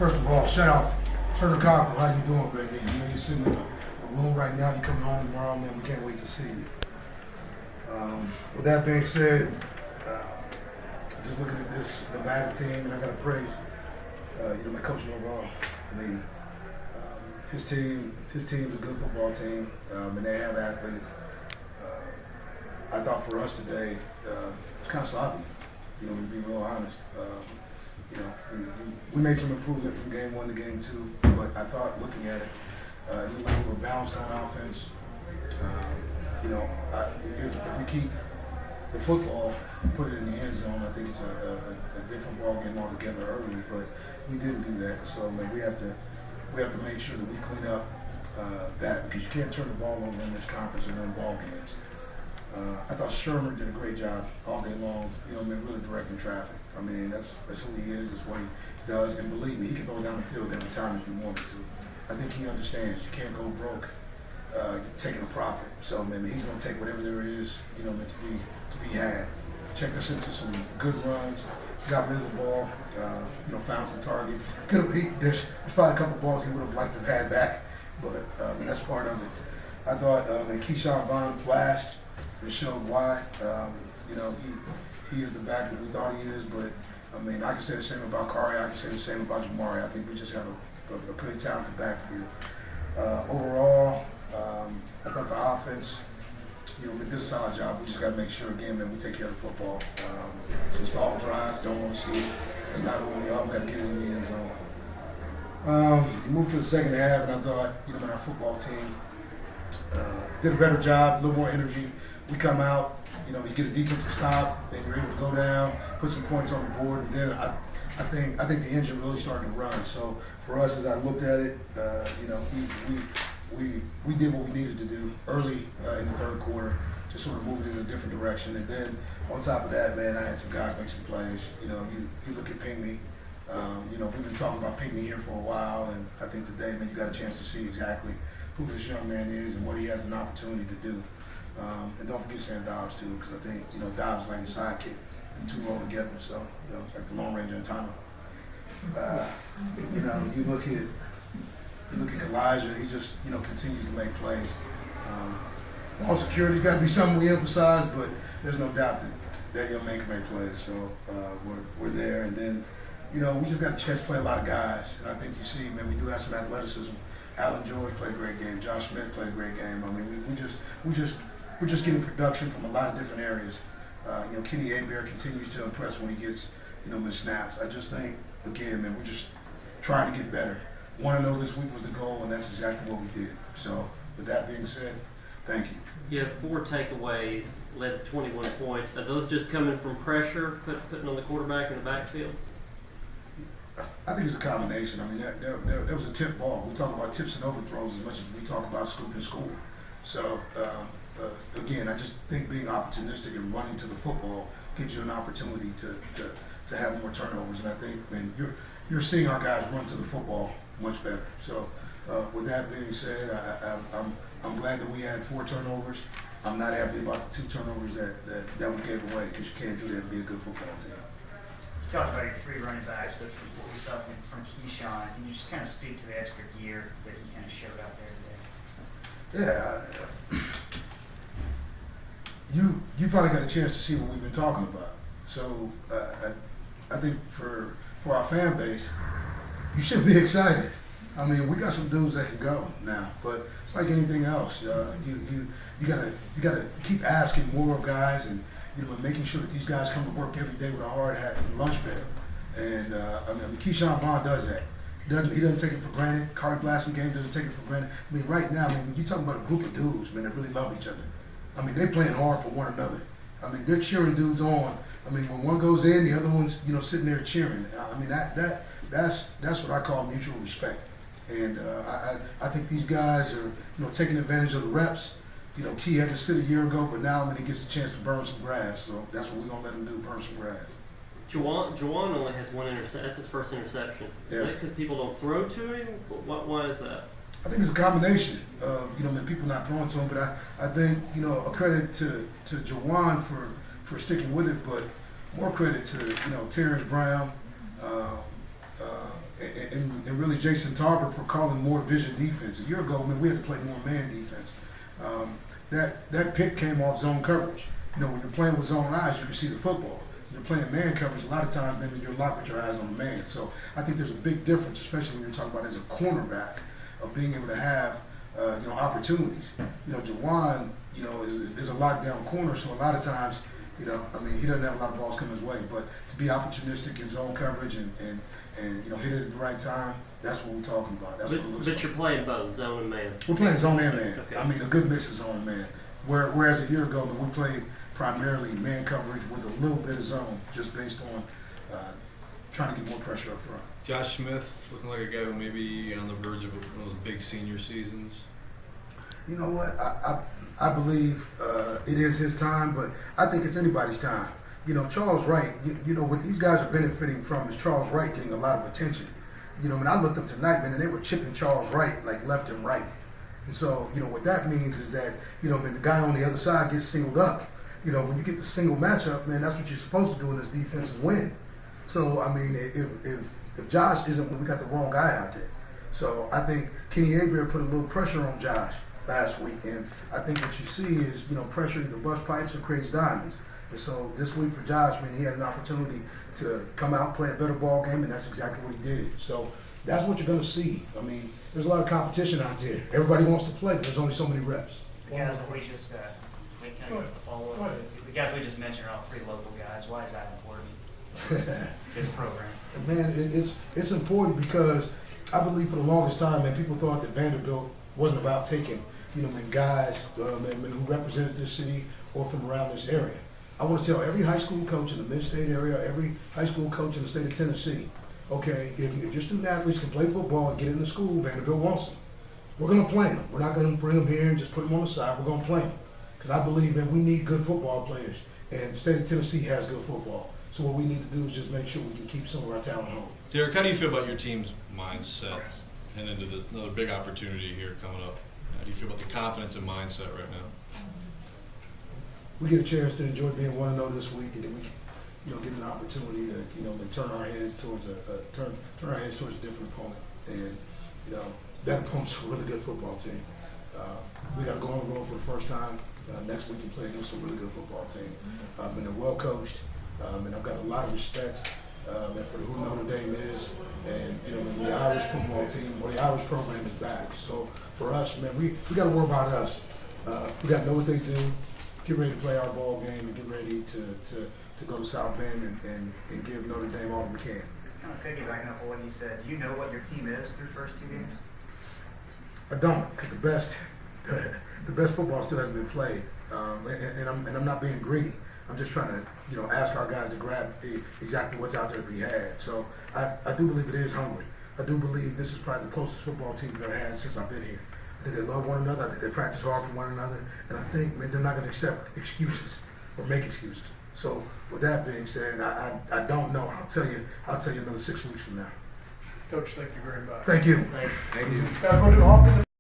First of all, shout out Turner Copper. How you doing, baby? You know you're sitting in a room right now. You coming home tomorrow, man. We can't wait to see you. With that being said, just looking at this Nevada team, and I got to praise, my coach overall. I mean, his team's a good football team, and they have athletes. I thought for us today, it's kind of sloppy. To be real honest. We made some improvement from game 1 to game 2, but I thought looking at it, it looked like we were balanced on offense. If we keep the football and put it in the end zone, I think it's a different ball game altogether early, but we didn't do that. So we have to make sure that we clean up that, because you can't turn the ball over in this conference and win ball games. I thought Shermer did a great job all day long, really directing traffic. I mean, that's who he is, that's what he does, and believe me, he can throw it down the field every time if he wanted to. I think he understands you can't go broke taking a profit. So, he's going to take whatever there is, meant to be had. Checked us into some good runs, got rid of the ball, found some targets. There's probably a couple balls he would have liked to have had back, but that's part of it. I thought that Keyshawn Vaughn flashed. It showed why. He is the back that we thought he is, but I can say the same about Kari. I can say the same about Jamari. I think we just have a pretty talented backfield. Overall, I thought the offense, we did a solid job. We just got to make sure again that we take care of the football. Some stall drives, don't want to see it. That's not who we are. We got to get it in the end zone. We moved to the second half, and I thought, our football team did a better job, a little more energy. We come out, you get a defensive stop, then you're able to go down, put some points on the board, and then I think the engine really started to run. So for us, as I looked at it, we did what we needed to do early in the third quarter to sort of move it in a different direction. And then on top of that, man, I had some guys make some plays. You look at Pinckney. We've been talking about Pinckney here for a while, and I think today, man, you got a chance to see exactly who this young man is and what he has an opportunity to do. And don't forget Sam Dobbs too, because I think Dobbs is like his sidekick, and two roll together. So it's like the Lone Ranger and Tano. You look at Elijah. He just continues to make plays. Ball security got to be something we emphasize, but there's no doubt that young man can make plays. So we're there, and then we just got to chest play a lot of guys, and I think you see, man, we do have some athleticism. Alan George played a great game. Josh Smith played a great game. We're just getting production from a lot of different areas. Kenny Abear continues to impress when he gets, his snaps. I just think, again, man, we're just trying to get better. Want to know this week was the goal, and that's exactly what we did. So, with that being said, thank you. You have 4 takeaways, led 21 points. Are those just coming from pressure, putting on the quarterback in the backfield? I think it's a combination. There was a tip ball. We talk about tips and overthrows as much as we talk about scoop and score. So, again, I just think being opportunistic and running to the football gives you an opportunity to have more turnovers. And I think, you're seeing our guys run to the football much better. So, with that being said, I'm glad that we had 4 turnovers. I'm not happy about the 2 turnovers that we gave away, because you can't do that to be a good football team. You talked about your 3 running backs, but yourself from Keyshawn, can you just kind of speak to the extra gear that he kind of showed out there today? Yeah, you finally got a chance to see what we've been talking about. So I think for our fan base, you should be excited. We got some dudes that can go now, but it's like anything else. You gotta keep asking more of guys, and making sure that these guys come to work every day with a hard hat and lunch bell. And Keyshawn Vaughn does that. He doesn't take it for granted. Card blasting game doesn't take it for granted. Right now, when you're talking about a group of dudes, man, that really love each other. They're playing hard for one another. They're cheering dudes on. When one goes in, the other one's sitting there cheering. That's what I call mutual respect. And I think these guys are taking advantage of the reps. Key had to sit a year ago, but now he gets a chance to burn some grass. So that's what we're gonna let him do, burn some grass. Juwan only has 1 interception. That's his first interception. Is that because people don't throw to him? Why is that? I think it's a combination of people not throwing to him, but I think a credit to Juwan for sticking with it, but more credit to Terrence Brown, and really Jason Tarver for calling more vision defense. A year ago, man, we had to play more man defense. That pick came off zone coverage. You know, when you're playing with zone eyes, you can see the football. You're playing man coverage, a lot of times, maybe you're locked with your eyes on the man. So I think there's a big difference, especially when you're talking about as a cornerback, of being able to have, opportunities. You know, Jawan, is a lockdown corner, so a lot of times, he doesn't have a lot of balls coming his way. But to be opportunistic in zone coverage and hit it at the right time, that's what we're talking about. That's what it looks like. But you're playing both zone and man. We're playing zone and man. Okay. A good mix of zone and man. Whereas a year ago, we played primarily man coverage with a little bit of zone, just based on trying to get more pressure up front. Josh Smith looking like a guy who may be on the verge of one of those big senior seasons. You know what? I believe it is his time, but I think it's anybody's time. Charles Wright, what these guys are benefiting from is Charles Wright getting a lot of attention. When I looked up tonight, man, and they were chipping Charles Wright like left and right. And so, what that means is that, when the guy on the other side gets singled up, when you get the single matchup, man, that's what you're supposed to do in this defense is win. So, if Josh isn't, we got the wrong guy out there. So I think Kenny Aber put a little pressure on Josh last week, and I think what you see is, pressure either bust pipes or creates diamonds. And so this week for Josh, man, he had an opportunity to come out and play a better ball game, and that's exactly what he did. So that's what you're going to see. There's a lot of competition out there. Everybody wants to play, but there's only so many reps. The guys that we just, the guys we just mentioned are all three local guys. Why is that important? This program. Man, it's important because I believe for the longest time, man, people thought that Vanderbilt wasn't about taking, guys who represented this city or from around this area. I want to tell every high school coach in the mid-state area, every high school coach in the state of Tennessee, okay, if your student athletes can play football and get into school, Vanderbilt wants them. We're going to play them. We're not going to bring them here and just put them on the side. We're going to play them. Because I believe, man, we need good football players. And the state of Tennessee has good football. So what we need to do is just make sure we can keep some of our talent home. Derek, how do you feel about your team's mindset and into this another big opportunity here coming up? How do you feel about the confidence and mindset right now? We get a chance to enjoy being 1-0 this week, and then we get an opportunity to turn our heads towards turn our heads towards a different opponent. And that opponent's a really good football team. We got to go on the road for the first time next week and play against a really good football team. And they're well coached. And I've got a lot of respect for who Notre Dame is, and the Irish football team or the Irish program is back. So for us, man, we got to worry about us. We got to know what they do, get ready to play our ball game, and get ready to go to South Bend and give Notre Dame all we can. Kind of piggybacking off of what you said, do you know what your team is through the first 2 games? I don't, because the best football still hasn't been played, and I'm not being greedy. I'm just trying to, ask our guys to grab exactly what's out there to be had. So I do believe it is hungry. I do believe this is probably the closest football team we've ever had since I've been here. I think they love one another. I think they practice hard for one another. And I think, man, they're not going to accept excuses or make excuses. So with that being said, I don't know. I'll tell you another 6 weeks from now. Coach, thank you very much. Thank you. Thank you. Guys, we're going to do offensive.